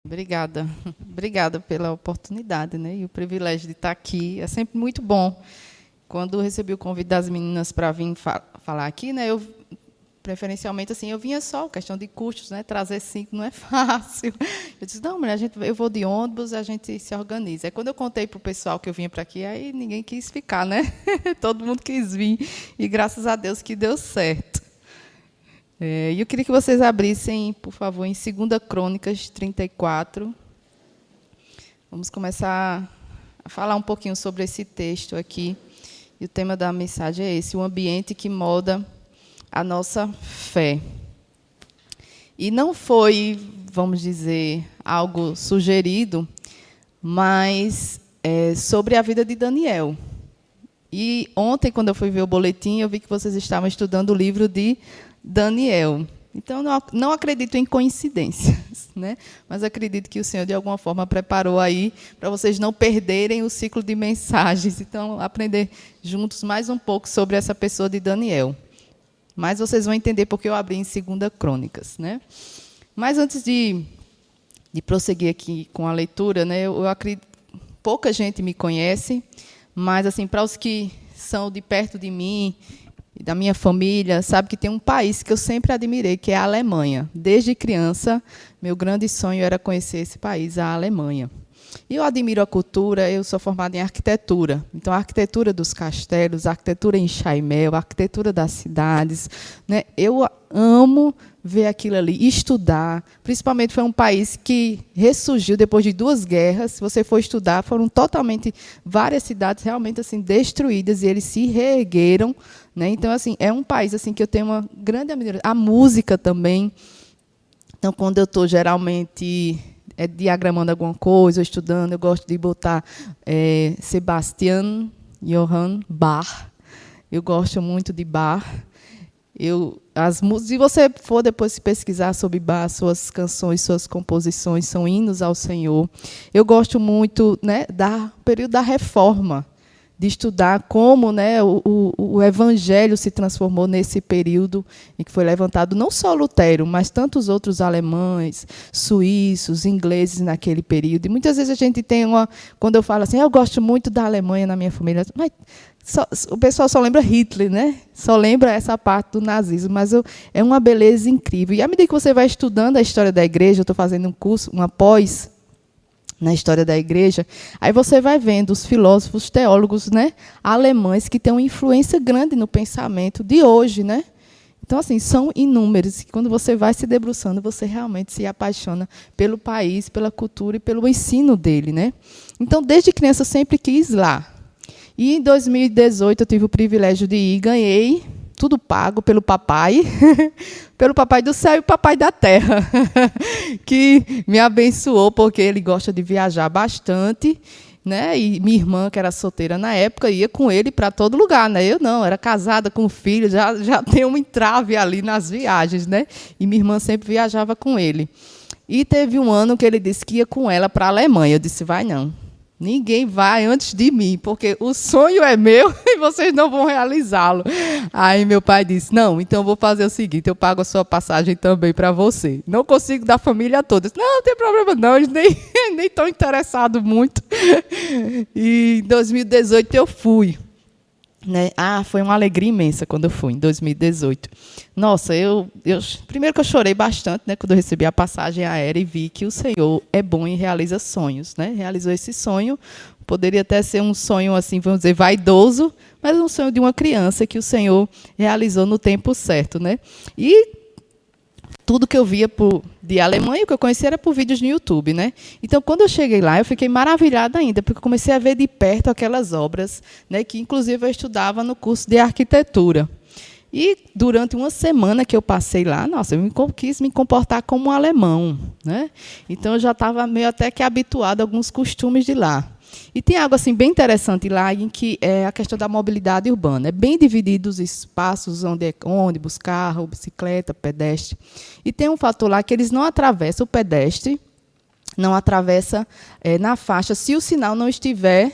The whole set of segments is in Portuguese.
Obrigada. Obrigada pela oportunidade, né? E o privilégio de estar aqui. É sempre muito bom. Quando eu recebi o convite das meninas para vir falar aqui, né? Eu preferencialmente assim, eu vinha só questão de custos, né? Trazer 5 não é fácil. Eu disse: "Não, mulher, eu vou de ônibus, a gente se organiza". Aí quando eu contei para o pessoal que eu vinha para aqui, aí ninguém quis ficar, né? Todo mundo quis vir e graças a Deus que deu certo. E eu queria que vocês abrissem, por favor, em 2 Crônicas 34. Vamos começar a falar um pouquinho sobre esse texto aqui. E o tema da mensagem é esse: o ambiente que molda a nossa fé. E não foi, vamos dizer, algo sugerido, mas sobre a vida de Daniel. E ontem, quando eu fui ver o boletim, eu vi que vocês estavam estudando o livro de Daniel. Então, não acredito em coincidências, né? Mas acredito que o Senhor, de alguma forma, preparou aí para vocês não perderem o ciclo de mensagens. Então, aprender juntos mais um pouco sobre essa pessoa de Daniel. Mas vocês vão entender porque eu abri em 2 Crônicas, né? Mas antes de prosseguir aqui com a leitura, né, eu acredito pouca gente me conhece, mas assim, para os que são de perto de mim e da minha família, sabe que tem um país que eu sempre admirei, que é a Alemanha. Desde criança, meu grande sonho era conhecer esse país, a Alemanha. E eu admiro a cultura, eu sou formada em arquitetura. Então, a arquitetura dos castelos, a arquitetura em Chaimel, a arquitetura das cidades, né? Eu amo ver aquilo ali, estudar. Principalmente foi um país que ressurgiu depois de 2 guerras. Se você for estudar, foram totalmente várias cidades realmente assim destruídas e eles se reergueram, né? Então, assim, é um país assim que eu tenho uma grande admiração. A música também. Então, quando eu estou geralmente diagramando alguma coisa, ou estudando, eu gosto de botar Sebastian Johann Bach. Eu gosto muito de Bach. Se você for depois se pesquisar sobre Bach, suas canções, suas composições são hinos ao Senhor. Eu gosto muito, né, do período da Reforma, de estudar como, né, o Evangelho se transformou nesse período em que foi levantado não só Lutero, mas tantos outros alemães, suíços, ingleses naquele período. E muitas vezes a gente tem quando eu falo assim, eu gosto muito da Alemanha na minha família, mas o pessoal só lembra Hitler, né? Só lembra essa parte do nazismo, mas é uma beleza incrível. E à medida que você vai estudando a história da igreja, eu estou fazendo um curso, uma pós na história da igreja, aí você vai vendo os filósofos, teólogos, né, alemães que têm uma influência grande no pensamento de hoje, né? Então, assim, são inúmeros. E quando você vai se debruçando, você realmente se apaixona pelo país, pela cultura e pelo ensino dele, né? Então, desde criança, eu sempre quis ir lá. E em 2018, eu tive o privilégio de ir, ganhei, tudo pago pelo papai, pelo papai do céu e papai da terra, que me abençoou, porque ele gosta de viajar bastante, né? E minha irmã, que era solteira na época, ia com ele para todo lugar, né? Eu não, era casada com filho, já tem um entrave ali nas viagens, né? E minha irmã sempre viajava com ele. E teve um ano que ele disse que ia com ela para a Alemanha. Eu disse: vai não. Ninguém vai antes de mim, porque o sonho é meu e vocês não vão realizá-lo. Aí meu pai disse: não, então eu vou fazer o seguinte, eu pago a sua passagem também para você. Não consigo dar a família toda. Eu disse: não tem problema não, eles nem estão interessados muito. E em 2018 eu fui. Né? Foi uma alegria imensa quando eu fui, em 2018. Nossa, primeiro que eu chorei bastante, né, quando eu recebi a passagem aérea e vi que o Senhor é bom e realiza sonhos, né? Realizou esse sonho, poderia até ser um sonho, assim, vamos dizer, vaidoso, mas um sonho de uma criança que o Senhor realizou no tempo certo, né? E tudo que eu via de Alemanha, o que eu conhecia era por vídeos no YouTube, né? Então, quando eu cheguei lá, eu fiquei maravilhada ainda, porque eu comecei a ver de perto aquelas obras, né, que, inclusive, eu estudava no curso de arquitetura. E, durante uma semana que eu passei lá, nossa, eu quis me comportar como um alemão, né? Então, eu já estava meio até que habituada a alguns costumes de lá. E tem algo assim bem interessante lá, em que é a questão da mobilidade urbana. É bem dividido os espaços onde é ônibus, carro, bicicleta, pedestre. E tem um fator lá que eles não atravessam o pedestre, não atravessa na faixa, se o sinal não estiver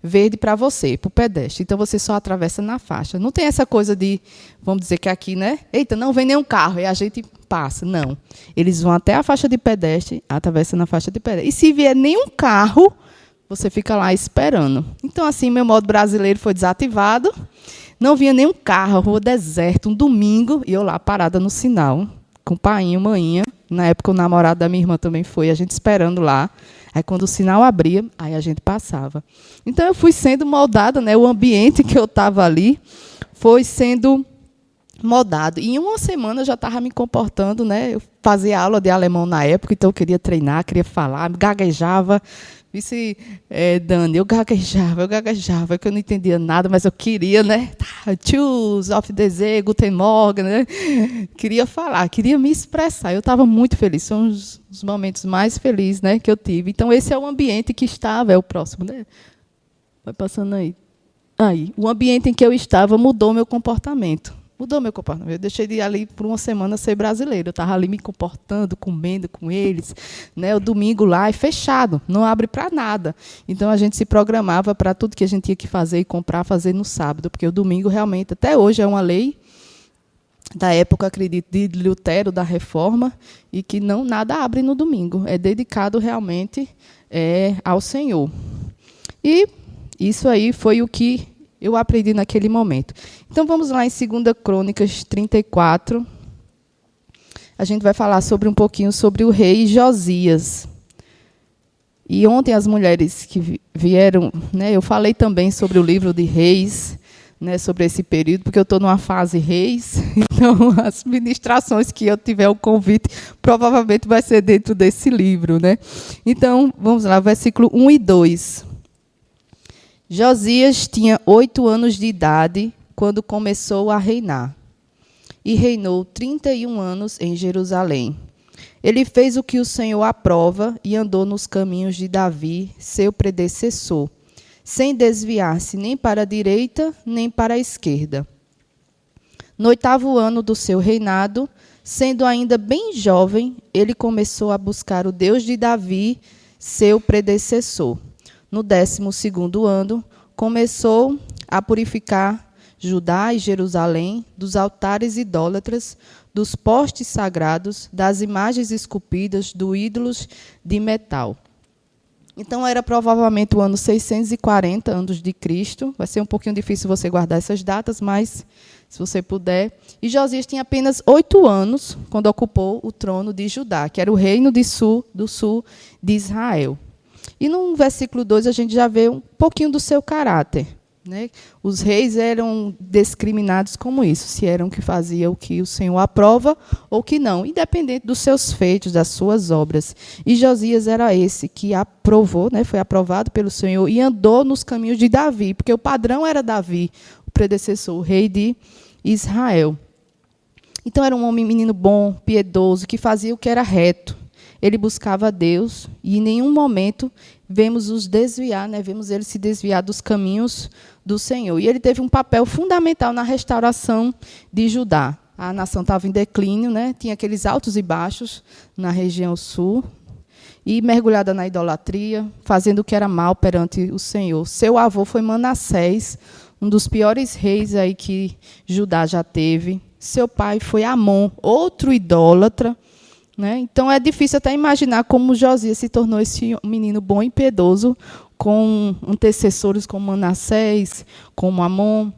verde para você, para o pedestre. Então, você só atravessa na faixa. Não tem essa coisa de, vamos dizer que aqui, né? Eita, não vem nenhum carro, e a gente passa. Não. Eles vão até a faixa de pedestre, atravessam na faixa de pedestre. E se vier nenhum carro, você fica lá esperando. Então, assim, meu modo brasileiro foi desativado. Não vinha nenhum carro, rua deserta, um domingo, e eu lá parada no sinal, com painho, maninha. Na época, o namorado da minha irmã também foi, a gente esperando lá. Aí, quando o sinal abria, aí a gente passava. Então, eu fui sendo moldada, né? O ambiente que eu estava ali foi sendo moldado. E em uma semana, eu já estava me comportando, né? Eu fazia aula de alemão na época, então eu queria treinar, queria falar, gaguejava. Disse, Dani, eu gaguejava, que eu não entendia nada, mas eu queria, né? Tschüss, auf Wiedersehen, guten Morgen, né? Queria falar, queria me expressar. Eu estava muito feliz, são os momentos mais felizes, né, que eu tive. Então, esse é o ambiente que estava, é o próximo, né? Vai passando aí. Aí, o ambiente em que eu estava mudou meu comportamento. Mudou meu comportamento. Eu deixei de ir ali por uma semana ser brasileiro. Eu estava ali me comportando, comendo com eles. Né? O domingo lá é fechado, não abre para nada. Então, a gente se programava para tudo que a gente tinha que fazer e comprar, fazer no sábado. Porque o domingo, realmente, até hoje, é uma lei da época, acredito, de Lutero, da Reforma, e que não nada abre no domingo. É dedicado realmente ao Senhor. E isso aí foi o que eu aprendi naquele momento. Então, vamos lá em 2 Crônicas 34. A gente vai falar um pouquinho sobre o rei Josias. E ontem as mulheres que vieram, né, eu falei também sobre o livro de Reis, né, sobre esse período, porque eu estou numa fase Reis, então as ministrações que eu tiver o convite provavelmente vai ser dentro desse livro. Né? Então, vamos lá, versículo 1 e 2. Josias tinha 8 anos de idade quando começou a reinar, e reinou 31 anos em Jerusalém. Ele fez o que o Senhor aprova e andou nos caminhos de Davi, seu predecessor, sem desviar-se nem para a direita nem para a esquerda. No 8º ano do seu reinado, sendo ainda bem jovem, ele começou a buscar o Deus de Davi, seu predecessor. No 12º ano, começou a purificar Judá e Jerusalém dos altares idólatras, dos postes sagrados, das imagens esculpidas, dos ídolos de metal. Então, era provavelmente o ano 640 antes de Cristo. Vai ser um pouquinho difícil você guardar essas datas, mas, se você puder. E Josias tinha apenas 8 anos quando ocupou o trono de Judá, que era o reino do sul de Israel. E no versículo 2 a gente já vê um pouquinho do seu caráter. Né? Os reis eram discriminados como isso, se eram que faziam o que o Senhor aprova ou que não, independente dos seus feitos, das suas obras. E Josias era esse que aprovou, né? Foi aprovado pelo Senhor e andou nos caminhos de Davi, porque o padrão era Davi, o predecessor, o rei de Israel. Então era um homem menino bom, piedoso, que fazia o que era reto. Ele buscava a Deus e em nenhum momento vemos os desviar, né? Vemos ele se desviar dos caminhos do Senhor. E ele teve um papel fundamental na restauração de Judá. A nação estava em declínio, né? Tinha aqueles altos e baixos na região sul, e mergulhada na idolatria, fazendo o que era mal perante o Senhor. Seu avô foi Manassés, um dos piores reis aí que Judá já teve. Seu pai foi Amon, outro idólatra. Né? Então, é difícil até imaginar como Josias se tornou esse menino bom e piedoso, com antecessores como Manassés, como Amon.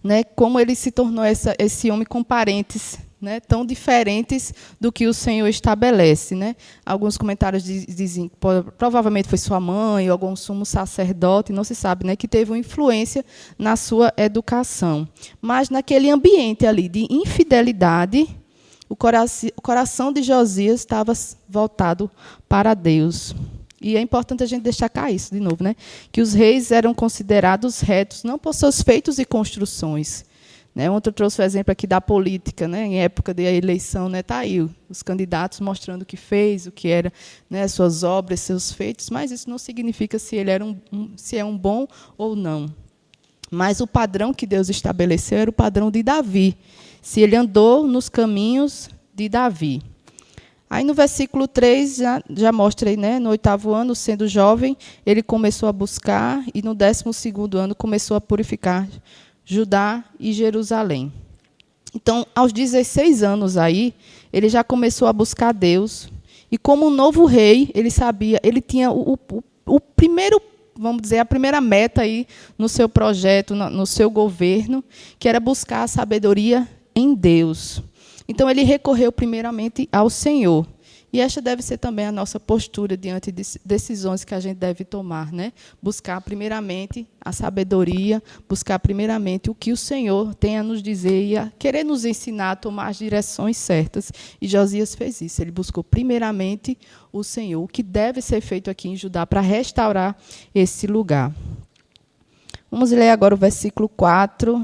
Né? Como ele se tornou esse homem com parentes, né, tão diferentes do que o Senhor estabelece. Né? Alguns comentários dizem que provavelmente foi sua mãe ou algum sumo sacerdote, não se sabe, né, que teve uma influência na sua educação. Mas, naquele ambiente ali de infidelidade, o coração de Josias estava voltado para Deus. E é importante a gente destacar isso de novo, né? Que os reis eram considerados retos, não por seus feitos e construções. Né? Ontem eu trouxe o exemplo aqui da política, né? Em época da eleição, né? Tá aí os candidatos mostrando o que fez, o que era, né? Suas obras, seus feitos, mas isso não significa se ele era se é um bom ou não. Mas o padrão que Deus estabeleceu era o padrão de Davi. Se ele andou nos caminhos de Davi. Aí no versículo 3 já mostra aí, né, no 8º ano, sendo jovem, ele começou a buscar, e no 12º ano começou a purificar Judá e Jerusalém. Então, aos 16 anos aí, ele já começou a buscar Deus, e como um novo rei, ele sabia, ele tinha o primeiro, vamos dizer, a primeira meta aí no seu projeto, no seu governo, que era buscar a sabedoria em Deus. Então, ele recorreu primeiramente ao Senhor. E esta deve ser também a nossa postura diante de decisões que a gente deve tomar, né? Buscar primeiramente a sabedoria, buscar primeiramente o que o Senhor tem a nos dizer e a querer nos ensinar a tomar as direções certas. E Josias fez isso. Ele buscou primeiramente o Senhor, o que deve ser feito aqui em Judá para restaurar esse lugar. Vamos ler agora o versículo 4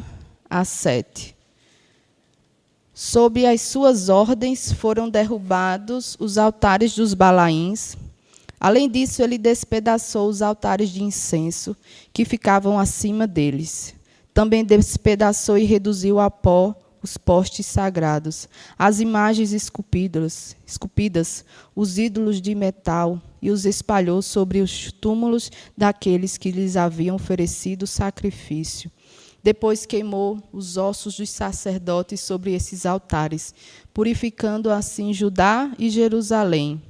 a 7. Sob as suas ordens foram derrubados os altares dos Balaíns. Além disso, ele despedaçou os altares de incenso que ficavam acima deles. Também despedaçou e reduziu a pó os postes sagrados, as imagens esculpidas, os ídolos de metal, e os espalhou sobre os túmulos daqueles que lhes haviam oferecido sacrifício. Depois queimou os ossos dos sacerdotes sobre esses altares, purificando assim Judá e Jerusalém.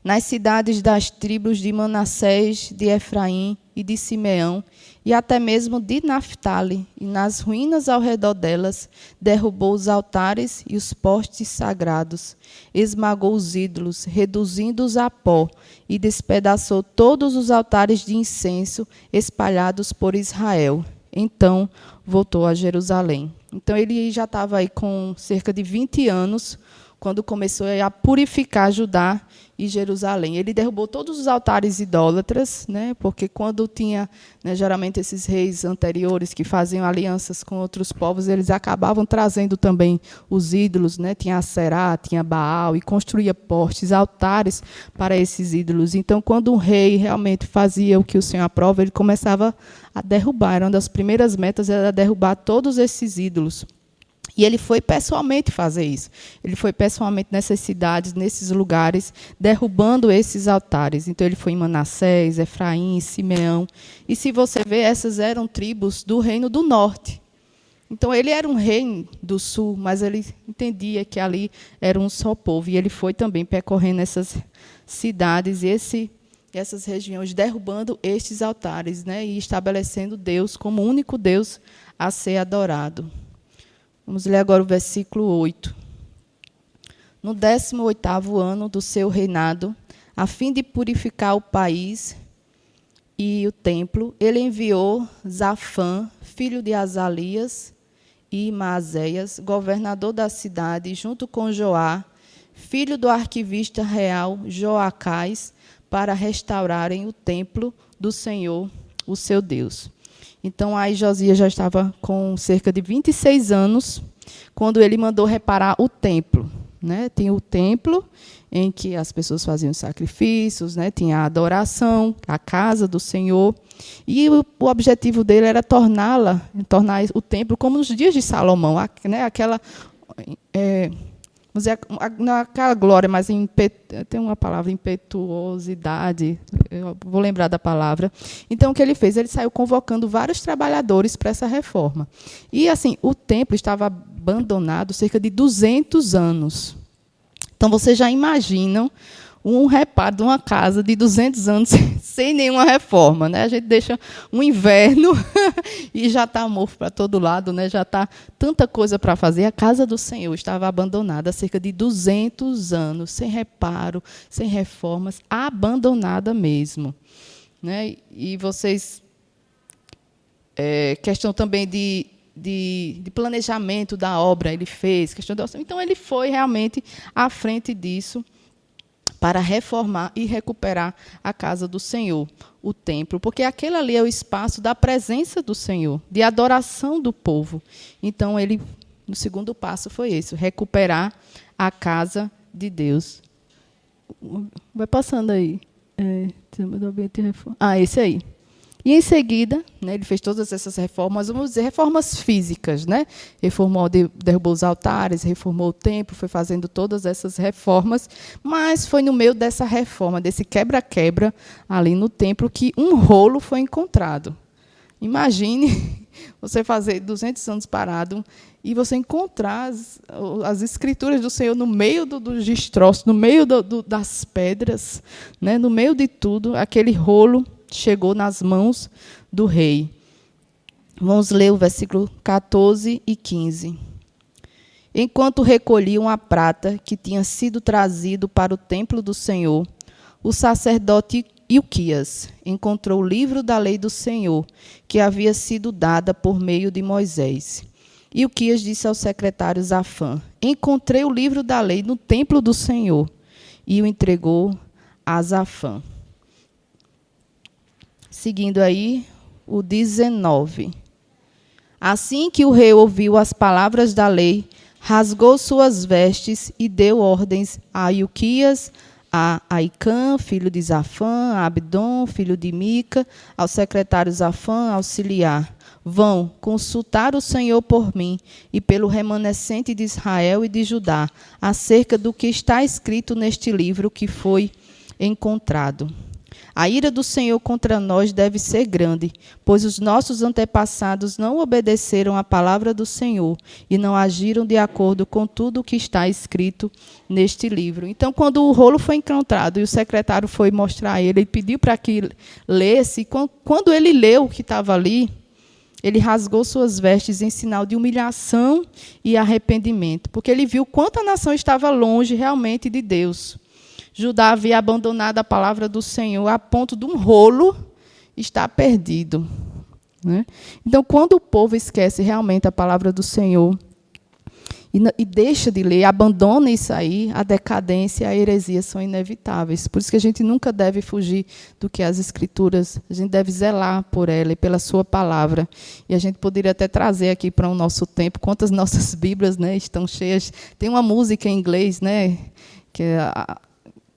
Nas cidades das tribos de Manassés, de Efraim e de Simeão, e até mesmo de Naftali, e nas ruínas ao redor delas, derrubou os altares e os postes sagrados, esmagou os ídolos, reduzindo-os a pó, e despedaçou todos os altares de incenso espalhados por Israel. Então, voltou a Jerusalém. Então, ele já estava aí com cerca de 20 anos, quando começou a purificar Judá e Jerusalém. Ele derrubou todos os altares idólatras, né, porque quando tinha, né, geralmente, esses reis anteriores que faziam alianças com outros povos, eles acabavam trazendo também os ídolos, né, tinha Aserá, tinha Baal, e construía postes, altares para esses ídolos. Então, quando um rei realmente fazia o que o Senhor aprova, ele começava a derrubar. Era uma das primeiras metas, era derrubar todos esses ídolos. E ele foi pessoalmente fazer isso. Ele foi pessoalmente nessas cidades, nesses lugares, derrubando esses altares. Então, ele foi em Manassés, Efraim, Simeão. E, se você vê, essas eram tribos do reino do norte. Então, ele era um rei do sul, mas ele entendia que ali era um só povo. E ele foi também percorrendo essas cidades e essas regiões, derrubando estes altares, né, e estabelecendo Deus como o único Deus a ser adorado. Vamos ler agora o versículo 8. No 18º ano do seu reinado, a fim de purificar o país e o templo, ele enviou Zafã, filho de Azalias, e Maazéias, governador da cidade, junto com Joá, filho do arquivista real Joacás, para restaurarem o templo do Senhor, o seu Deus. Então, aí Josias já estava com cerca de 26 anos, quando ele mandou reparar o templo. Né? Tinha o templo, em que as pessoas faziam sacrifícios, né? Tinha a adoração, a casa do Senhor. E o objetivo dele era tornar o templo como nos dias de Salomão, né? Aquela... vamos dizer, aquela glória, mas tem uma palavra, impetuosidade, eu vou lembrar da palavra. Então, o que ele fez? Ele saiu convocando vários trabalhadores para essa reforma. E, assim, o templo estava abandonado cerca de 200 anos. Então, vocês já imaginam um reparo de uma casa de 200 anos sem nenhuma reforma, né? A gente deixa um inverno e já está mofo para todo lado, né? Já está tanta coisa para fazer. A casa do Senhor estava abandonada há cerca de 200 anos, sem reparo, sem reformas, abandonada mesmo. Né? E vocês... questão também de planejamento da obra, ele fez. Questão de... Então, ele foi realmente à frente disso, para reformar e recuperar a casa do Senhor, o templo, porque aquele ali é o espaço da presença do Senhor, de adoração do povo. Então, ele, no segundo passo foi esse, recuperar a casa de Deus. Vai passando aí. Esse aí. E, em seguida, né, ele fez todas essas reformas, vamos dizer, reformas físicas. Né? Reformou, derrubou os altares, reformou o templo, foi fazendo todas essas reformas, mas foi no meio dessa reforma, desse quebra-quebra ali no templo, que um rolo foi encontrado. Imagine você fazer 200 anos parado e você encontrar as escrituras do Senhor no meio dos destroços, no meio das pedras, né? No meio de tudo, aquele rolo chegou nas mãos do rei. Vamos ler o versículo 14 e 15. Enquanto recolhiam a prata que tinha sido trazido para o templo do Senhor, o sacerdote Ilquias encontrou o livro da lei do Senhor, que havia sido dada por meio de Moisés. Ilquias disse ao secretário Zafã: encontrei o livro da lei no templo do Senhor, e o entregou a Zafã. Seguindo aí, o 19. Assim que o rei ouviu as palavras da lei, rasgou suas vestes e deu ordens a Ilquias, a Aicã, filho de Zafã, a Abdon, filho de Mica, ao secretário Zafã, auxiliar: vão consultar o Senhor por mim e pelo remanescente de Israel e de Judá, acerca do que está escrito neste livro que foi encontrado. A ira do Senhor contra nós deve ser grande, pois os nossos antepassados não obedeceram à palavra do Senhor e não agiram de acordo com tudo o que está escrito neste livro. Então, quando o rolo foi encontrado e o secretário foi mostrar a ele, ele pediu para que lesse, e quando ele leu o que estava ali, ele rasgou suas vestes em sinal de humilhação e arrependimento, porque ele viu quanto a nação estava longe realmente de Deus. Judá havia abandonado a palavra do Senhor a ponto de um rolo estar perdido. Né? Então, quando o povo esquece realmente a palavra do Senhor e deixa de ler, abandona isso aí, a decadência e a heresia são inevitáveis. Por isso que a gente nunca deve fugir do que as Escrituras, a gente deve zelar por ela e pela sua palavra. E a gente poderia até trazer aqui para o nosso tempo quantas nossas Bíblias, né, estão cheias. Tem uma música em inglês, né, que é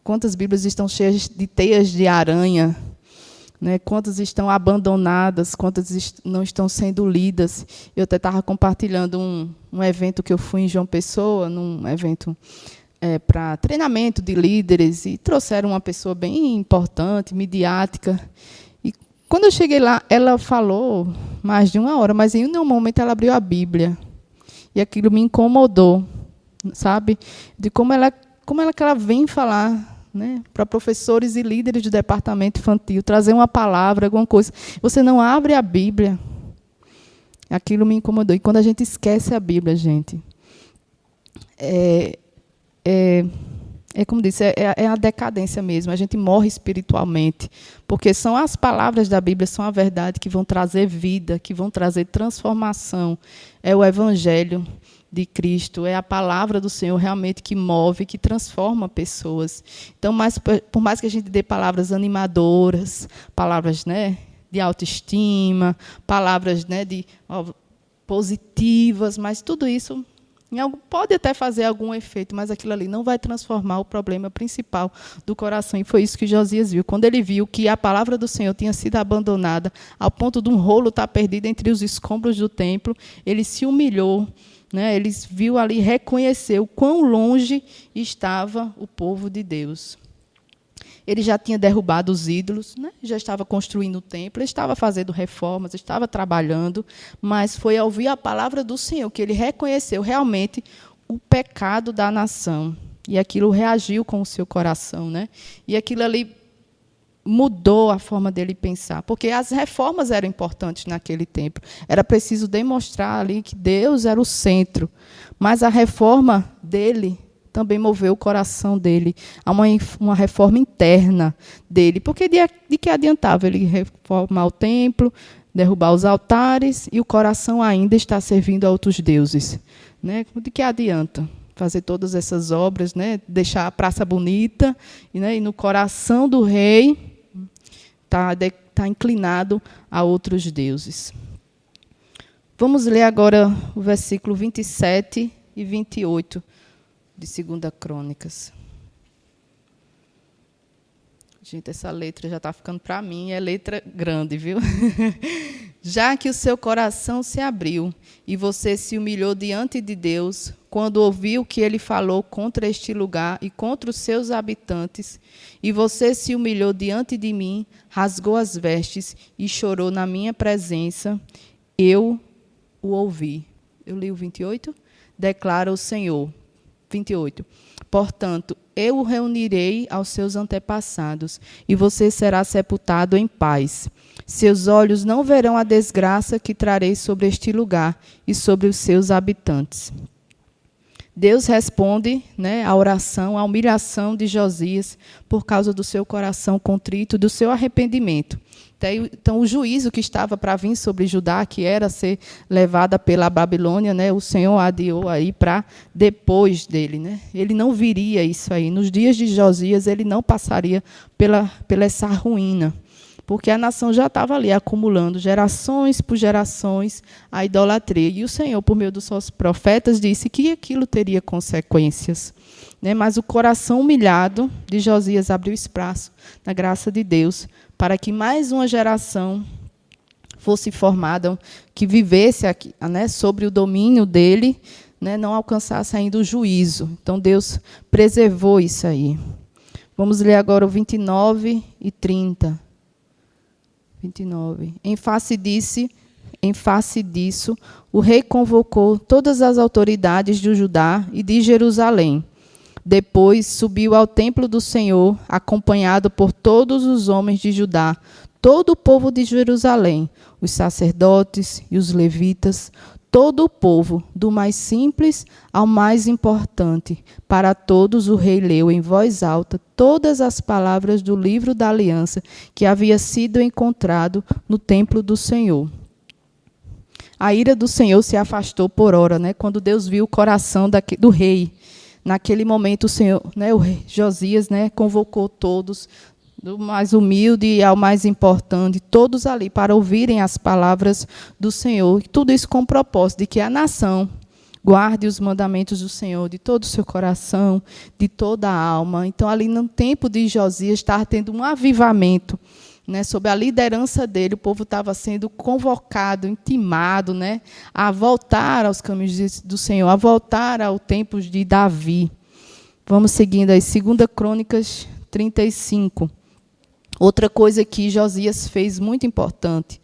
quantas Bíblias estão cheias de teias de aranha, né? Quantas estão abandonadas, quantas não estão sendo lidas. Eu até estava compartilhando um evento que eu fui em João Pessoa, num evento para treinamento de líderes, e trouxeram uma pessoa bem importante, midiática. E quando eu cheguei lá, ela falou mais de 1 hora, mas em nenhum momento ela abriu a Bíblia. E aquilo me incomodou, sabe? De como ela vem falar, né, para professores e líderes de departamento infantil, trazer uma palavra, alguma coisa. Você não abre a Bíblia. Aquilo me incomodou. E quando a gente esquece a Bíblia, gente, como disse, é a decadência mesmo. A gente morre espiritualmente, porque são as palavras da Bíblia, são a verdade que vão trazer vida, que vão trazer transformação. É o Evangelho de Cristo, é a palavra do Senhor realmente que move, que transforma pessoas. Então, por mais que a gente dê palavras animadoras, palavras, né, de autoestima, palavras, né, positivas, mas tudo isso pode até fazer algum efeito, mas aquilo ali não vai transformar o problema principal do coração. E foi isso que Josias viu. Quando ele viu que a palavra do Senhor tinha sido abandonada, ao ponto de um rolo estar perdido entre os escombros do templo, ele se humilhou, né? Ele viu ali, reconheceu quão longe estava o povo de Deus. Ele já tinha derrubado os ídolos, né? Já estava construindo o templo, estava fazendo reformas, estava trabalhando, mas foi ao ouvir a palavra do Senhor que ele reconheceu realmente o pecado da nação. E aquilo reagiu com o seu coração, né? E aquilo ali mudou a forma dele pensar, porque as reformas eram importantes naquele tempo. Era preciso demonstrar ali que Deus era o centro, mas a reforma dele também moveu o coração dele a uma reforma interna dele, porque de que adiantava ele reformar o templo, derrubar os altares e o coração ainda está servindo a outros deuses, né? De que adianta fazer todas essas obras, né? Deixar a praça bonita, né? E no coração do rei está inclinado a outros deuses. Vamos ler agora o versículo 27 e 28 de 2 Crônicas. Gente, essa letra já está ficando para mim, é letra grande, viu? Já que o seu coração se abriu e você se humilhou diante de Deus, quando ouviu que ele falou contra este lugar e contra os seus habitantes, e você se humilhou diante de mim, rasgou as vestes e chorou na minha presença, eu o ouvi. Eu li o 28? Declara o Senhor. 28. Portanto, eu o reunirei aos seus antepassados, e você será sepultado em paz. Seus olhos não verão a desgraça que trarei sobre este lugar e sobre os seus habitantes. Deus responde, né, à oração, à humilhação de Josias, por causa do seu coração contrito, do seu arrependimento. Então, o juízo que estava para vir sobre Judá, que era ser levada pela Babilônia, né, o Senhor adiou aí para depois dele. Né? Ele não viria isso aí. Nos dias de Josias, ele não passaria pela essa ruína, porque a nação já estava ali acumulando, gerações por gerações, a idolatria. E o Senhor, por meio dos seus profetas, disse que aquilo teria consequências. Né? Mas o coração humilhado de Josias abriu espaço na graça de Deus, para que mais uma geração fosse formada, que vivesse aqui, né, sobre o domínio dele, né, não alcançasse ainda o juízo. Então, Deus preservou isso aí. Vamos ler agora o 29 e 30. 29. Em face disso, o rei convocou todas as autoridades de Judá e de Jerusalém. Depois subiu ao templo do Senhor, acompanhado por todos os homens de Judá, todo o povo de Jerusalém, os sacerdotes e os levitas, todo o povo, do mais simples ao mais importante. Para todos o rei leu em voz alta todas as palavras do livro da aliança que havia sido encontrado no templo do Senhor. A ira do Senhor se afastou por hora, né, quando Deus viu o coração do rei. Naquele momento, o Senhor, né, o rei Josias, né, convocou todos, do mais humilde ao mais importante, todos ali, para ouvirem as palavras do Senhor. E tudo isso com o propósito de que a nação guarde os mandamentos do Senhor de todo o seu coração, de toda a alma. Então, ali no tempo de Josias, estava tendo um avivamento. Né, sob a liderança dele, o povo estava sendo convocado, intimado, né, a voltar aos caminhos do Senhor, a voltar ao tempo de Davi. Vamos seguindo aí, 2 Crônicas 35. Outra coisa que Josias fez muito importante.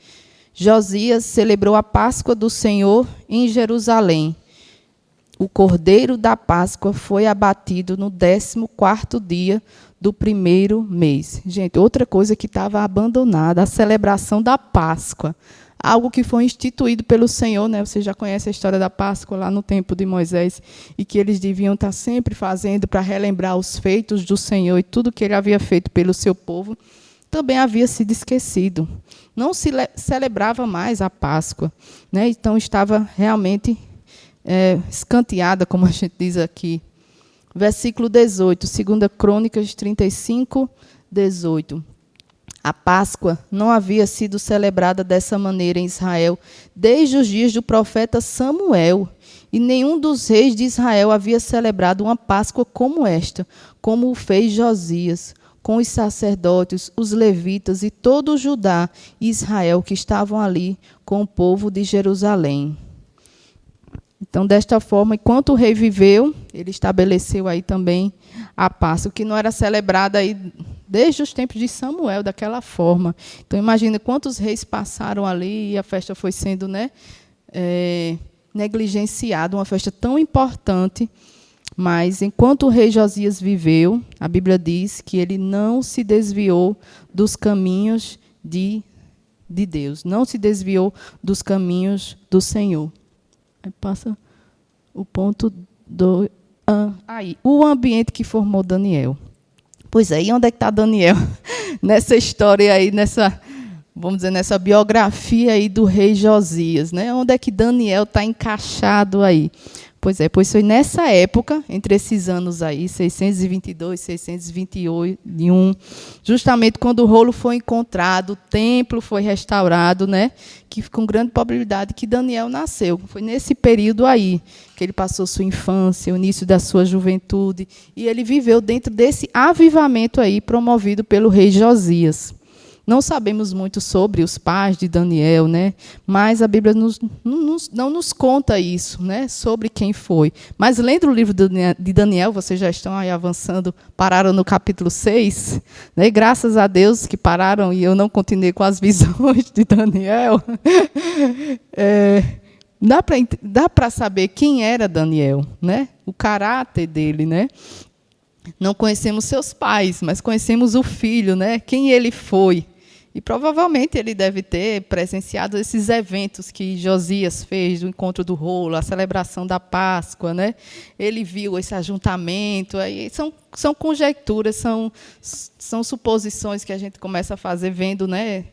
Josias celebrou a Páscoa do Senhor em Jerusalém. O cordeiro da Páscoa foi abatido no 14º dia do primeiro mês. Gente, outra coisa que estava abandonada, a celebração da Páscoa. Algo que foi instituído pelo Senhor, né? Você já conhece a história da Páscoa lá no tempo de Moisés, e que eles deviam estar sempre fazendo para relembrar os feitos do Senhor e tudo que ele havia feito pelo seu povo, também havia sido esquecido. Não se celebrava mais a Páscoa. Né? Então, estava realmente escanteada, como a gente diz aqui. Versículo 18, 2 Crônicas 35, 18. A Páscoa não havia sido celebrada dessa maneira em Israel desde os dias do profeta Samuel, e nenhum dos reis de Israel havia celebrado uma Páscoa como esta, como o fez Josias, com os sacerdotes, os levitas e todo o Judá e Israel que estavam ali com o povo de Jerusalém. Então, desta forma, enquanto o rei viveu, ele estabeleceu aí também a Páscoa, que não era celebrada aí desde os tempos de Samuel, daquela forma. Então, imagina quantos reis passaram ali e a festa foi sendo, né, negligenciada, uma festa tão importante. Mas, enquanto o rei Josias viveu, a Bíblia diz que ele não se desviou dos caminhos de Deus, não se desviou dos caminhos do Senhor. Aí passa o ponto do... aí, o ambiente que formou Daniel. Pois é, e onde é que está Daniel? Nessa história aí, vamos dizer, nessa biografia aí do rei Josias. Né? Onde é que Daniel está encaixado aí? Pois foi nessa época, entre esses anos aí, 622, 621, justamente quando o rolo foi encontrado, o templo foi restaurado, né, que com grande probabilidade que Daniel nasceu. Foi nesse período aí que ele passou sua infância, o início da sua juventude, e ele viveu dentro desse avivamento aí promovido pelo rei Josias. Não sabemos muito sobre os pais de Daniel, né? Mas a Bíblia não nos conta isso, né? Sobre quem foi. Mas lendo o livro de Daniel, vocês já estão aí avançando, pararam no capítulo 6, né? Graças a Deus que pararam e eu não continuei com as visões de Daniel. Dá para saber quem era Daniel, né? O caráter dele, né? Não conhecemos seus pais, mas conhecemos o filho, né? Quem ele foi. E provavelmente ele deve ter presenciado esses eventos que Josias fez, o encontro do rolo, a celebração da Páscoa, né? Ele viu esse ajuntamento. Aí são conjecturas, são suposições que a gente começa a fazer vendo, né,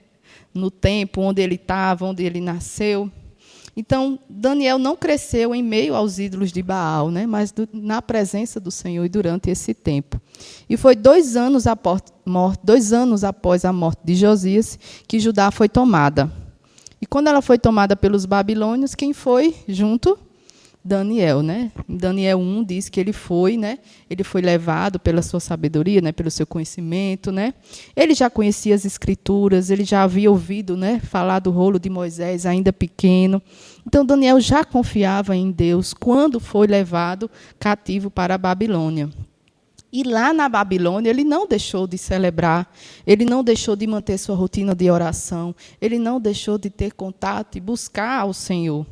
no tempo, onde ele estava, onde ele nasceu. Então, Daniel não cresceu em meio aos ídolos de Baal, né, mas na presença do Senhor e durante esse tempo. E foi 2 anos após a morte de Josias que Judá foi tomada. E quando ela foi tomada pelos babilônios, quem foi junto? Daniel, né? Em Daniel 1 diz que ele foi levado pela sua sabedoria, né, pelo seu conhecimento, né? Ele já conhecia as escrituras, ele já havia ouvido, né, falar do rolo de Moisés ainda pequeno. Então Daniel já confiava em Deus quando foi levado cativo para a Babilônia. E lá na Babilônia, ele não deixou de celebrar, ele não deixou de manter sua rotina de oração, ele não deixou de ter contato e buscar ao Senhor.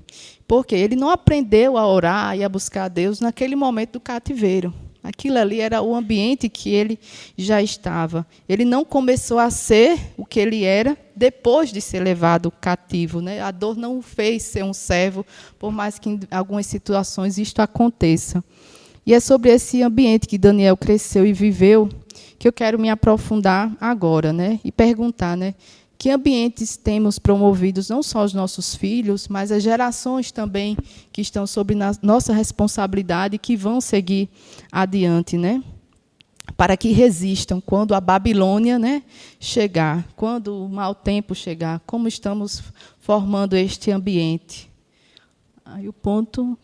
Porque ele não aprendeu a orar e a buscar a Deus naquele momento do cativeiro. Aquilo ali era o ambiente que ele já estava. Ele não começou a ser o que ele era depois de ser levado cativo, né? A dor não o fez ser um servo, por mais que em algumas situações isto aconteça. E é sobre esse ambiente que Daniel cresceu e viveu que eu quero me aprofundar agora, né? E perguntar, né? Que ambientes temos promovidos, não só os nossos filhos, mas as gerações também que estão sob nossa responsabilidade e que vão seguir adiante, né? Para que resistam quando a Babilônia, né, chegar, quando o mau tempo chegar, como estamos formando este ambiente. Aí o ponto...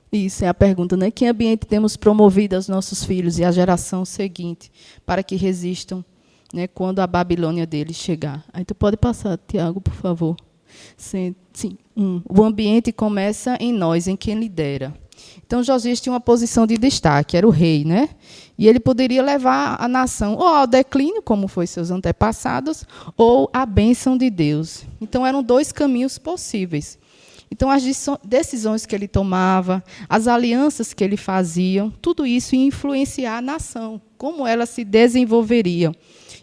Isso é a pergunta, né? Que ambiente temos promovido aos nossos filhos e à geração seguinte para que resistam, né, quando a Babilônia deles chegar? Aí tu pode passar, Tiago, por favor. Sim. O ambiente começa em nós, em quem lidera. Então, Josias tinha uma posição de destaque, era o rei, né? E ele poderia levar a nação ou ao declínio, como foi seus antepassados, ou à bênção de Deus. Então, eram 2 caminhos possíveis. Então, as decisões que ele tomava, as alianças que ele fazia, tudo isso ia influenciar a nação, como ela se desenvolveria.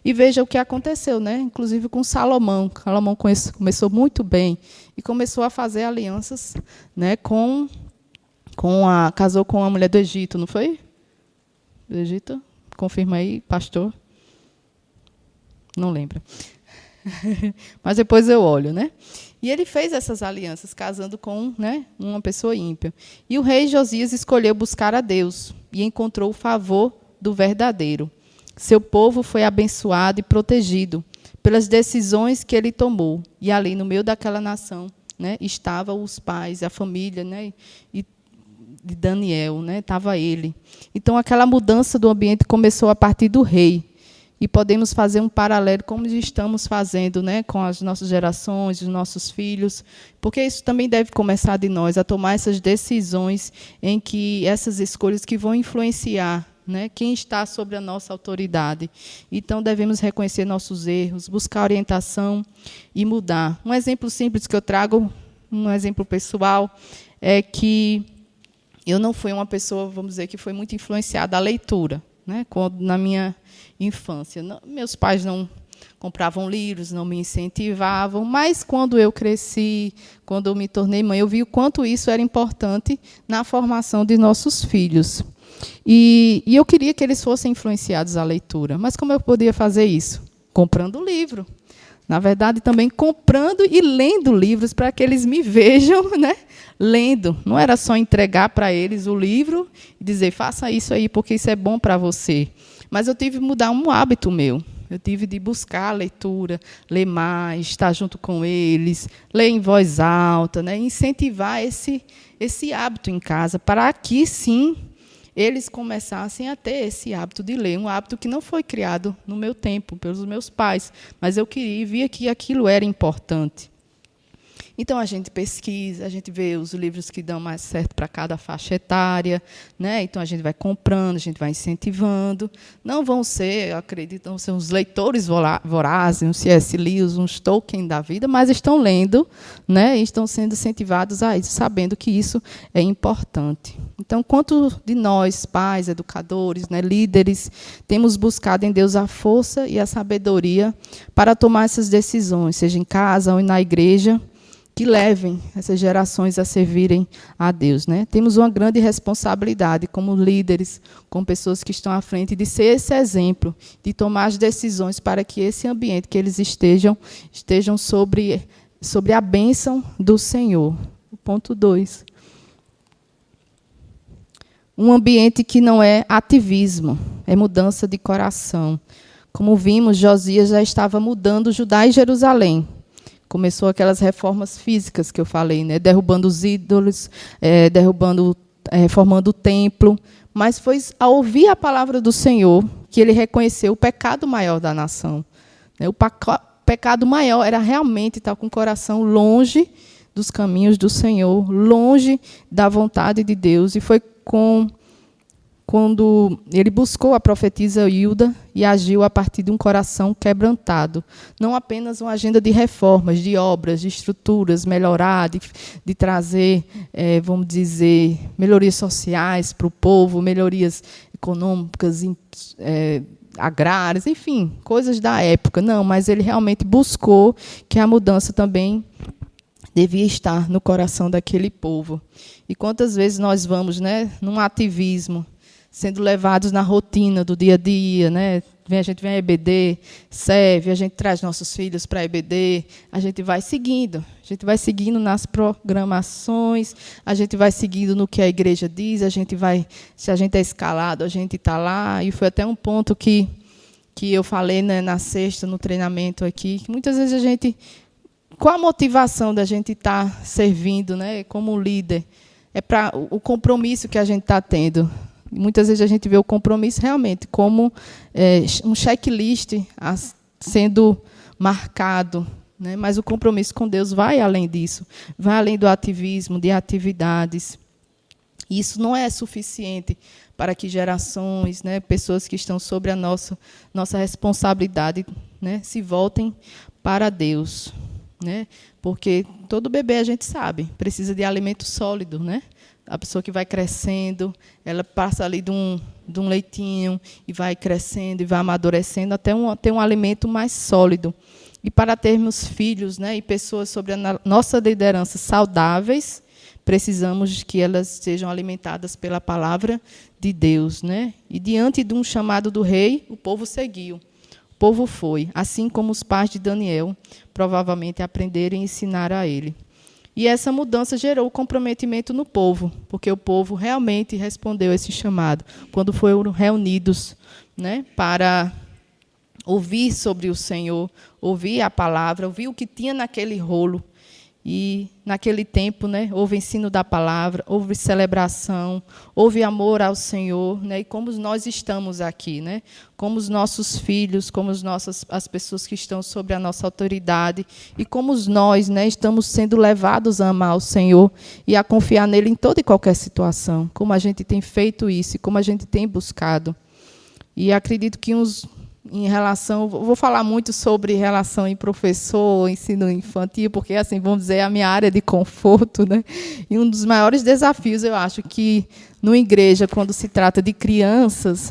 E veja o que aconteceu, né? Inclusive com Salomão. Salomão começou muito bem e começou a fazer alianças, né, casou com a mulher do Egito, não foi? Do Egito? Confirma aí, pastor. Não lembro. Mas depois eu olho, né? E ele fez essas alianças, casando com, né, uma pessoa ímpia. E o rei Josias escolheu buscar a Deus e encontrou o favor do verdadeiro. Seu povo foi abençoado e protegido pelas decisões que ele tomou. E ali, no meio daquela nação, né, estavam os pais, a família, né, e de Daniel, né, estava ele. Então, aquela mudança do ambiente começou a partir do rei. E podemos fazer um paralelo, como estamos fazendo, né, com as nossas gerações, os nossos filhos, porque isso também deve começar de nós, a tomar essas decisões, em que essas escolhas que vão influenciar, né, quem está sobre a nossa autoridade. Então, devemos reconhecer nossos erros, buscar orientação e mudar. Um exemplo simples que eu trago, um exemplo pessoal, é que eu não fui uma pessoa, vamos dizer, que foi muito influenciada à leitura, né, na minha infância. Meus pais não compravam livros, não me incentivavam, mas quando eu cresci, quando eu me tornei mãe, eu vi o quanto isso era importante na formação de nossos filhos. E eu queria que eles fossem influenciados à leitura. Mas como eu podia fazer isso? Comprando livro. Na verdade, também comprando e lendo livros para que eles me vejam, né, lendo. Não era só entregar para eles o livro e dizer, faça isso aí, porque isso é bom para você. Mas eu tive que mudar um hábito meu. Eu tive de buscar a leitura, ler mais, estar junto com eles, ler em voz alta, né? Incentivar esse hábito em casa, para que, sim, eles começassem a ter esse hábito de ler, um hábito que não foi criado no meu tempo, pelos meus pais, mas eu queria e via que aquilo era importante. Então, a gente pesquisa, a gente vê os livros que dão mais certo para cada faixa etária, né? Então, a gente vai comprando, a gente vai incentivando. Não vão ser, eu acredito, não são os leitores vorazes, uns C.S. Lewis, uns Tolkien da vida, mas estão lendo, né? E estão sendo incentivados a isso, sabendo que isso é importante. Então, quanto de nós, pais, educadores, né, líderes, temos buscado em Deus a força e a sabedoria para tomar essas decisões, seja em casa ou na igreja, que levem essas gerações a servirem a Deus, né? Temos uma grande responsabilidade como líderes, como pessoas que estão à frente, de ser esse exemplo, de tomar as decisões para que esse ambiente que eles estejam sobre a bênção do Senhor. Ponto 2. Um ambiente que não é ativismo, é mudança de coração. Como vimos, Josias já estava mudando Judá e Jerusalém. Começou aquelas reformas físicas que eu falei, né? Derrubando os ídolos, reformando o templo. Mas foi ao ouvir a palavra do Senhor que ele reconheceu o pecado maior da nação. O pecado maior era realmente estar com o coração longe dos caminhos do Senhor, longe da vontade de Deus. E foi quando ele buscou a profetisa Hilda e agiu a partir de um coração quebrantado. Não apenas uma agenda de reformas, de obras, de estruturas, melhorar, de trazer, vamos dizer, melhorias sociais para o povo, melhorias econômicas, agrárias, enfim, coisas da época. Não, mas ele realmente buscou que a mudança também devia estar no coração daquele povo. E quantas vezes nós vamos, né, num ativismo, sendo levados na rotina do dia a dia, né? A gente vem à EBD, serve, a gente traz nossos filhos para a EBD, a gente vai seguindo nas programações, a gente vai seguindo no que a igreja diz, se a gente é escalado, a gente está lá. E foi até um ponto que eu falei, né, na sexta, no treinamento aqui, que muitas vezes a gente, qual a motivação da gente estar servindo, né, como líder? É para o compromisso que a gente está tendo. Muitas vezes a gente vê o compromisso realmente como um checklist sendo marcado, né? Mas o compromisso com Deus vai além disso, vai além do ativismo, de atividades. E isso não é suficiente para que gerações, né, pessoas que estão sobre a nossa responsabilidade, né, se voltem para Deus, né? Porque todo bebê, a gente sabe, precisa de alimento sólido, né? A pessoa que vai crescendo, ela passa ali de um leitinho e vai crescendo e vai amadurecendo até ter um alimento mais sólido. E para termos filhos, né, e pessoas sobre a nossa liderança saudáveis, precisamos que elas sejam alimentadas pela palavra de Deus, né? E diante de um chamado do rei, o povo seguiu. O povo foi, assim como os pais de Daniel provavelmente aprenderam e ensinaram a ele. E essa mudança gerou comprometimento no povo, porque o povo realmente respondeu a esse chamado, quando foram reunidos, né, para ouvir sobre o Senhor, ouvir a palavra, ouvir o que tinha naquele rolo. E, naquele tempo, né, houve ensino da palavra, houve celebração, houve amor ao Senhor, né, e como nós estamos aqui, né, como os nossos filhos, como as pessoas que estão sobre a nossa autoridade, e como nós, né, estamos sendo levados a amar o Senhor e a confiar nele em toda e qualquer situação, como a gente tem feito isso e como a gente tem buscado. E acredito que em relação, vou falar muito sobre relação em professor, ensino infantil, porque, assim, vamos dizer, é a minha área de conforto, né? E um dos maiores desafios, eu acho, que na igreja, quando se trata de crianças,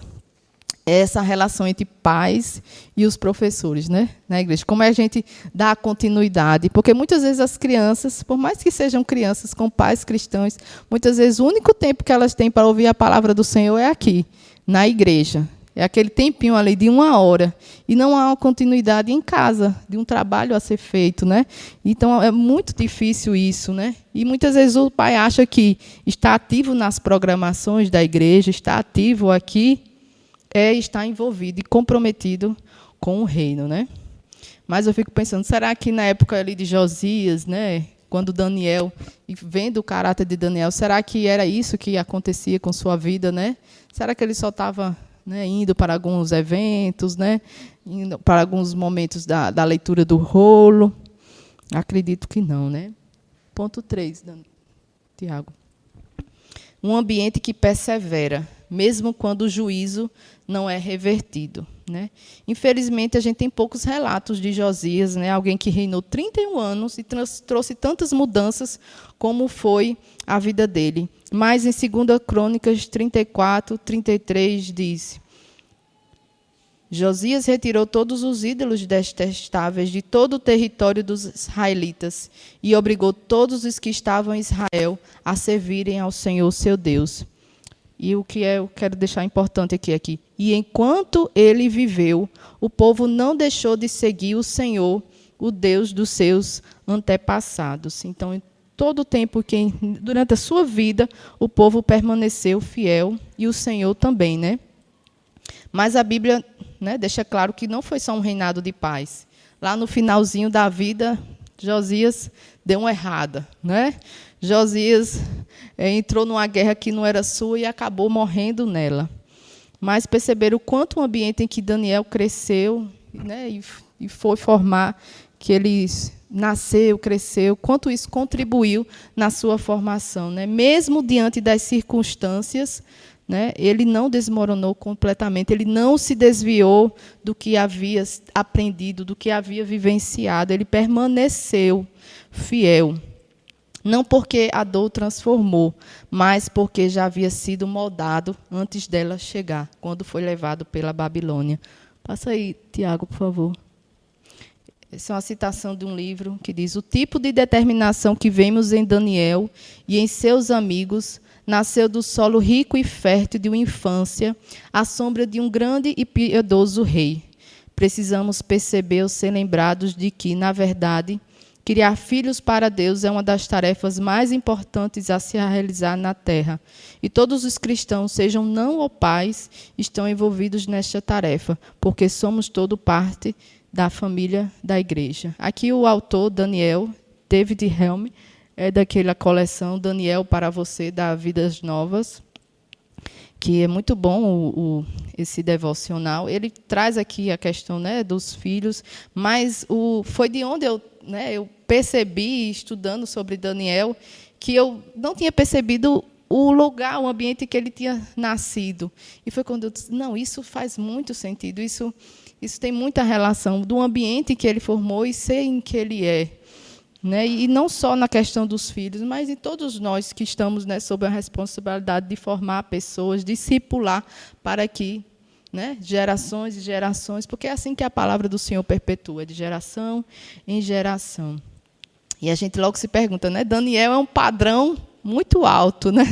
é essa relação entre pais e os professores, né, na igreja. Como é a gente dá continuidade? Porque muitas vezes as crianças, por mais que sejam crianças com pais cristãos, muitas vezes o único tempo que elas têm para ouvir a palavra do Senhor é aqui, na igreja. É aquele tempinho ali de 1 hora. E não há uma continuidade em casa, de um trabalho a ser feito, né? Então, é muito difícil isso, né? E muitas vezes o pai acha que está ativo nas programações da igreja, está ativo aqui, está envolvido e comprometido com o reino, né? Mas eu fico pensando, será que na época ali de Josias, né, quando Daniel, e vendo o caráter de Daniel, será que era isso que acontecia com sua vida, né? Será que ele só estava, né, indo para alguns eventos, né, indo para alguns momentos da leitura do rolo? Acredito que não, né? Ponto 3, Tiago. Um ambiente que persevera, mesmo quando o juízo não é revertido, né? Infelizmente, a gente tem poucos relatos de Josias, né? Alguém que reinou 31 anos e trouxe tantas mudanças como foi a vida dele. Mas em 2 Crônicas 34, 33, diz: Josias retirou todos os ídolos detestáveis de todo o território dos israelitas e obrigou todos os que estavam em Israel a servirem ao Senhor, seu Deus. E o que eu quero deixar importante aqui. E enquanto ele viveu, o povo não deixou de seguir o Senhor, o Deus dos seus antepassados. Então, em todo o tempo, durante a sua vida, o povo permaneceu fiel e o Senhor também, né? Mas a Bíblia, né, deixa claro que não foi só um reinado de paz. Lá no finalzinho da vida, Josias deu uma errada, né? Josias entrou numa guerra que não era sua e acabou morrendo nela. Mas perceberam o quanto o ambiente em que Daniel cresceu, né, e foi formar, que ele nasceu, cresceu, quanto isso contribuiu na sua formação, né? Mesmo diante das circunstâncias, né, ele não desmoronou completamente, ele não se desviou do que havia aprendido, do que havia vivenciado, ele permaneceu fiel. Não porque a dor transformou, mas porque já havia sido moldado antes dela chegar, quando foi levado pela Babilônia. Passa aí, Tiago, por favor. Essa é uma citação de um livro que diz: o tipo de determinação que vemos em Daniel e em seus amigos nasceu do solo rico e fértil de uma infância, à sombra de um grande e piedoso rei. Precisamos perceber ou ser lembrados de que, na verdade, criar filhos para Deus é uma das tarefas mais importantes a se realizar na terra. E todos os cristãos, sejam não ou pais, estão envolvidos nesta tarefa, porque somos todo parte da família da igreja. Aqui o autor, Daniel, David Helm, é daquela coleção Daniel para você, da Vidas Novas, que é muito bom esse devocional. Ele traz aqui a questão, né, dos filhos, mas foi de onde eu percebi, estudando sobre Daniel, que eu não tinha percebido o lugar, o ambiente que ele tinha nascido. E foi quando eu disse, não, isso faz muito sentido, isso tem muita relação do ambiente que ele formou e ser em que ele é. Né? E não só na questão dos filhos, mas em todos nós que estamos, né, sob a responsabilidade de formar pessoas, discipular para que, né, gerações e gerações, porque é assim que a palavra do Senhor perpetua, de geração em geração. E a gente logo se pergunta, né, Daniel é um padrão muito alto, né?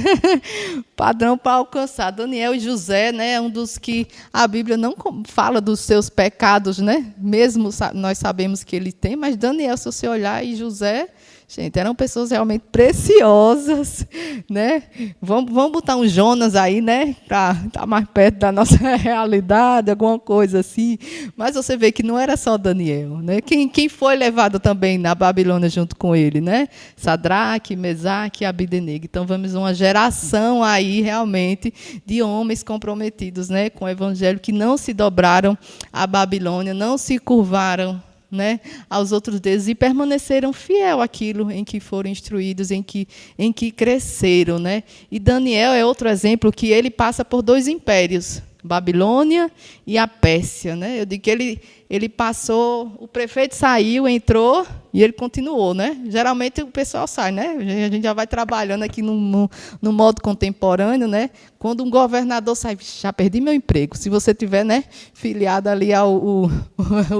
Padrão para alcançar. Daniel e José, né, é um dos que a Bíblia não fala dos seus pecados, né? Mesmo nós sabemos que ele tem, mas Daniel, se você olhar, e José, gente, eram pessoas realmente preciosas, né? Vamos botar um Jonas aí, né? Para estar mais perto da nossa realidade, alguma coisa assim. Mas você vê que não era só Daniel, né? Quem foi levado também na Babilônia junto com ele, né? Sadraque, Mesaque e Abednego. Então, vamos uma geração aí, realmente, de homens comprometidos, né, com o evangelho, que não se dobraram à Babilônia, não se curvaram, né, aos outros deuses e permaneceram fiel àquilo em que foram instruídos, em que cresceram, né? E Daniel é outro exemplo que ele passa por 2 impérios, Babilônia e a Pérsia, né? Eu digo que ele passou, o prefeito saiu, entrou e ele continuou, né? Geralmente o pessoal sai, né? A gente já vai trabalhando aqui no modo contemporâneo, né? Quando um governador sai, já perdi meu emprego. Se você tiver, né, filiado ali ao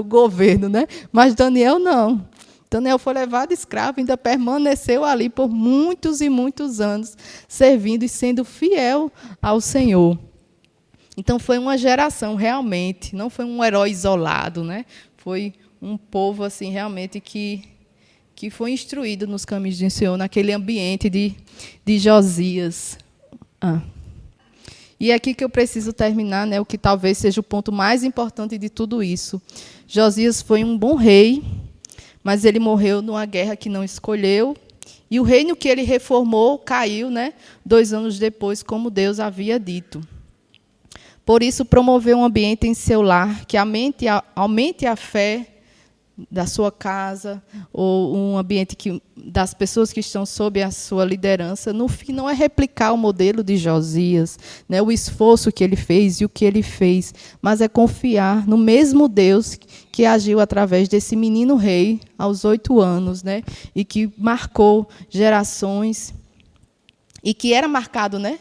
governo, né? Mas Daniel não. Daniel foi levado escravo, ainda permaneceu ali por muitos e muitos anos, servindo e sendo fiel ao Senhor. Então, foi uma geração, realmente, não foi um herói isolado, né? Foi um povo, assim, realmente, que foi instruído nos caminhos do Senhor, naquele ambiente de Josias. E é aqui que eu preciso terminar, né, o que talvez seja o ponto mais importante de tudo isso. Josias foi um bom rei, mas ele morreu numa guerra que não escolheu, e o reino que ele reformou caiu, né, 2 anos depois, como Deus havia dito. Por isso, promoveu um ambiente em seu lar que aumente a fé da sua casa, ou um ambiente das pessoas que estão sob a sua liderança, no fim, não é replicar o modelo de Josias, né, o esforço que ele fez e o que ele fez, mas é confiar no mesmo Deus que agiu através desse menino rei aos 8 anos, né, e que marcou gerações, e que era marcado, né,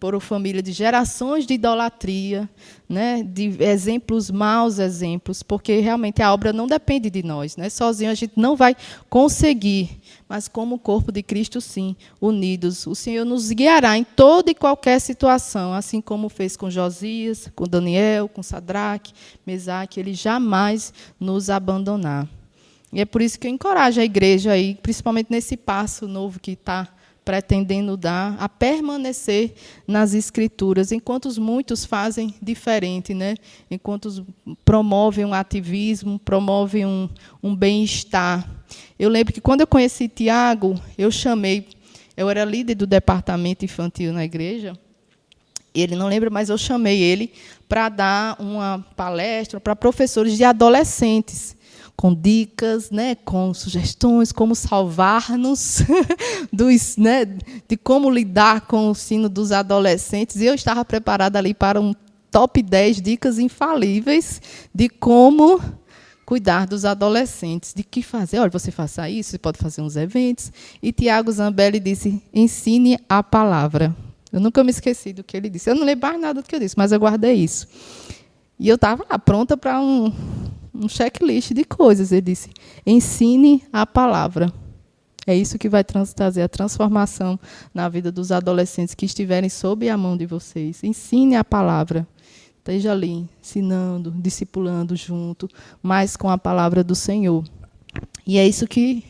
por uma família de gerações de idolatria, né, de exemplos, maus exemplos, porque realmente a obra não depende de nós, né? Sozinho a gente não vai conseguir, mas como o corpo de Cristo, sim, unidos, o Senhor nos guiará em toda e qualquer situação, assim como fez com Josias, com Daniel, com Sadraque, Mesaque, ele jamais nos abandonar. E é por isso que eu encorajo a igreja, aí, principalmente nesse passo novo que está pretendendo dar, a permanecer nas Escrituras, enquanto muitos fazem diferente, né? Enquanto promovem um ativismo, promovem um bem-estar. Eu lembro que, quando eu conheci Tiago, eu era líder do departamento infantil na igreja, ele não lembra, mas eu chamei ele para dar uma palestra para professores de adolescentes, com dicas, né, com sugestões, como salvar-nos né, de como lidar com o ensino dos adolescentes. E eu estava preparada ali para um top 10 dicas infalíveis de como cuidar dos adolescentes, de que fazer. Olha, você faça isso, você pode fazer uns eventos. E Tiago Zambelli disse, ensine a palavra. Eu nunca me esqueci do que ele disse. Eu não lembro mais nada do que eu disse, mas eu guardei isso. E eu estava lá, pronta para um checklist de coisas. Ele disse, ensine a palavra. É isso que vai trazer a transformação na vida dos adolescentes que estiverem sob a mão de vocês. Ensine a palavra. Esteja ali, ensinando, discipulando junto, mas com a palavra do Senhor. E é isso que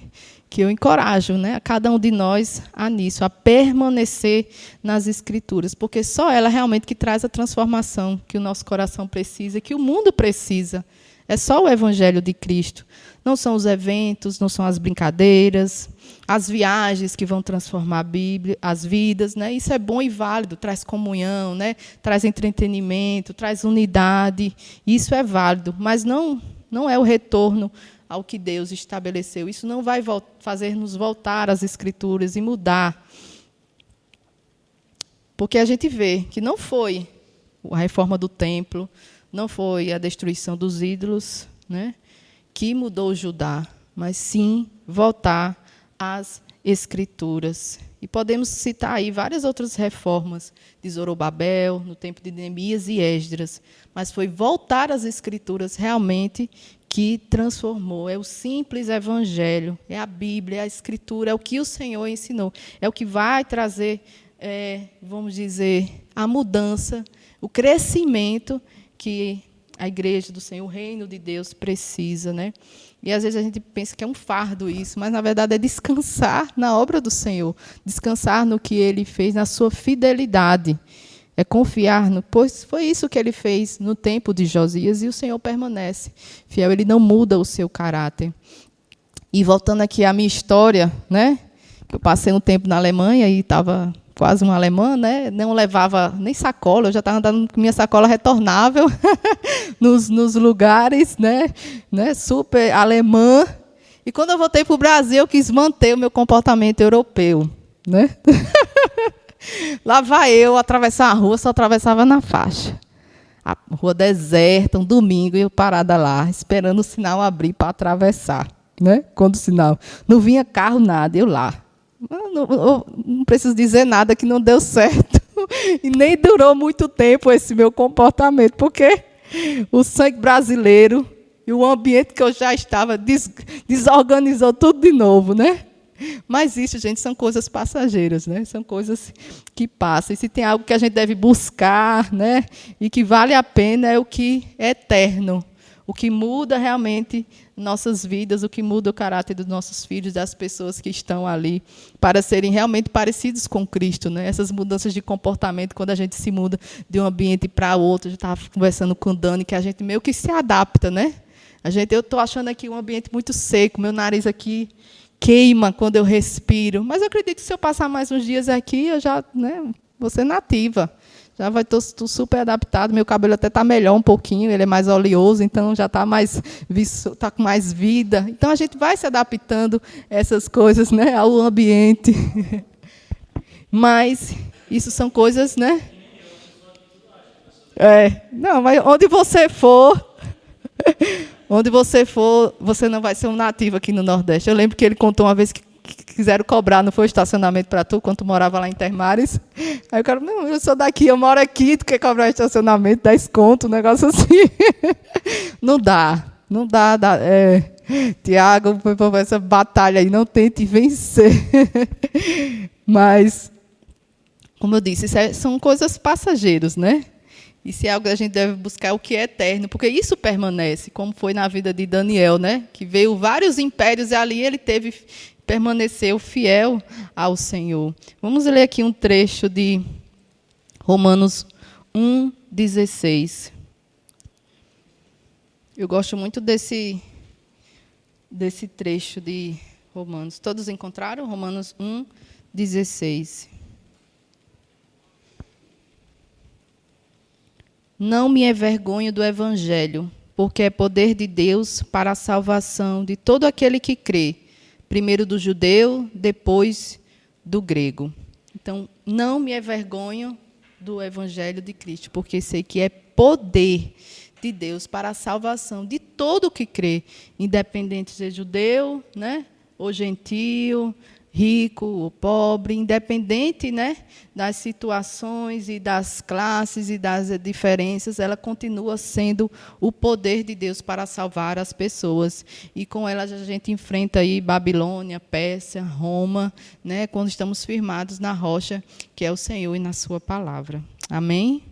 eu encorajo, né, a cada um de nós nisso, a permanecer nas Escrituras, porque só ela realmente que traz a transformação que o nosso coração precisa, que o mundo precisa. É só o Evangelho de Cristo. Não são os eventos, não são as brincadeiras, as viagens que vão transformar a Bíblia, as vidas, né? Isso é bom e válido, traz comunhão, né? Traz entretenimento, traz unidade. Isso é válido, mas não é o retorno ao que Deus estabeleceu. Isso não vai fazer-nos voltar às Escrituras e mudar. Porque a gente vê que não foi a reforma do templo, não foi a destruição dos ídolos, né, que mudou Judá, mas sim voltar às Escrituras. E podemos citar aí várias outras reformas de Zorobabel, no tempo de Neemias e Esdras, mas foi voltar às Escrituras realmente que transformou. É o simples Evangelho, é a Bíblia, é a Escritura, é o que o Senhor ensinou, é o que vai trazer, vamos dizer, a mudança, o crescimento que a igreja do Senhor, o reino de Deus precisa, né? E às vezes a gente pensa que é um fardo isso, mas na verdade é descansar na obra do Senhor, descansar no que Ele fez, na sua fidelidade, é confiar pois foi isso que Ele fez no tempo de Josias e o Senhor permanece fiel, Ele não muda o seu caráter. E voltando aqui à minha história, né? Eu passei um tempo na Alemanha e estava quase uma alemã, né? Não levava nem sacola, eu já estava andando com minha sacola retornável nos lugares, né? Super alemã. E quando eu voltei para o Brasil, eu quis manter o meu comportamento europeu, né? Lá vai eu atravessar a rua, só atravessava na faixa. A rua deserta, um domingo, e eu parada lá, esperando o sinal abrir para atravessar, né? Quando o sinal não vinha carro, nada, eu lá. Não preciso dizer nada que não deu certo. E nem durou muito tempo esse meu comportamento, porque o sangue brasileiro e o ambiente que eu já estava desorganizou tudo de novo, né? Mas isso, gente, são coisas passageiras, né? São coisas que passam. E se tem algo que a gente deve buscar, né? E que vale a pena, é o que é eterno. O que muda realmente nossas vidas, o que muda o caráter dos nossos filhos, das pessoas que estão ali, para serem realmente parecidos com Cristo, né? Essas mudanças de comportamento, quando a gente se muda de um ambiente para outro. Eu estava conversando com o Dani, que a gente meio que se adapta, né? Eu estou achando aqui um ambiente muito seco, meu nariz aqui queima quando eu respiro. Mas eu acredito que se eu passar mais uns dias aqui, eu já, né, vou ser nativa. Já vai estar super adaptado. Meu cabelo até está melhor um pouquinho, ele é mais oleoso, então já está tá com mais vida. Então a gente vai se adaptando a essas coisas, né, ao ambiente. Mas isso são coisas, né? Não, mas onde você for, você não vai ser um nativo aqui no Nordeste. Eu lembro que ele contou uma vez que quiseram cobrar, não foi o estacionamento para tu, quando tu morava lá em Termares. Aí o cara, não, eu sou daqui, eu moro aqui, tu quer cobrar estacionamento, 10 conto, um negócio assim. Não dá. Tiago, essa batalha aí, não tente vencer. Mas, como eu disse, são coisas passageiras, né? E se é algo que a gente deve buscar é o que é eterno, porque isso permanece, como foi na vida de Daniel, né? Que veio vários impérios e ali ele permaneceu fiel ao Senhor. Vamos ler aqui um trecho de Romanos 1:16. Eu gosto muito desse trecho de Romanos. Todos encontraram? Romanos 1:16. Não me envergonho do Evangelho, porque é poder de Deus para a salvação de todo aquele que crê, primeiro do judeu, depois do grego. Então, não me envergonho do Evangelho de Cristo, porque sei que é poder de Deus para a salvação de todo o que crê, independente de ser judeu, né, ou gentio, rico ou pobre, independente, né, das situações e das classes e das diferenças, ela continua sendo o poder de Deus para salvar as pessoas. E com ela a gente enfrenta aí Babilônia, Pérsia, Roma, né, quando estamos firmados na rocha, que é o Senhor e na sua palavra. Amém?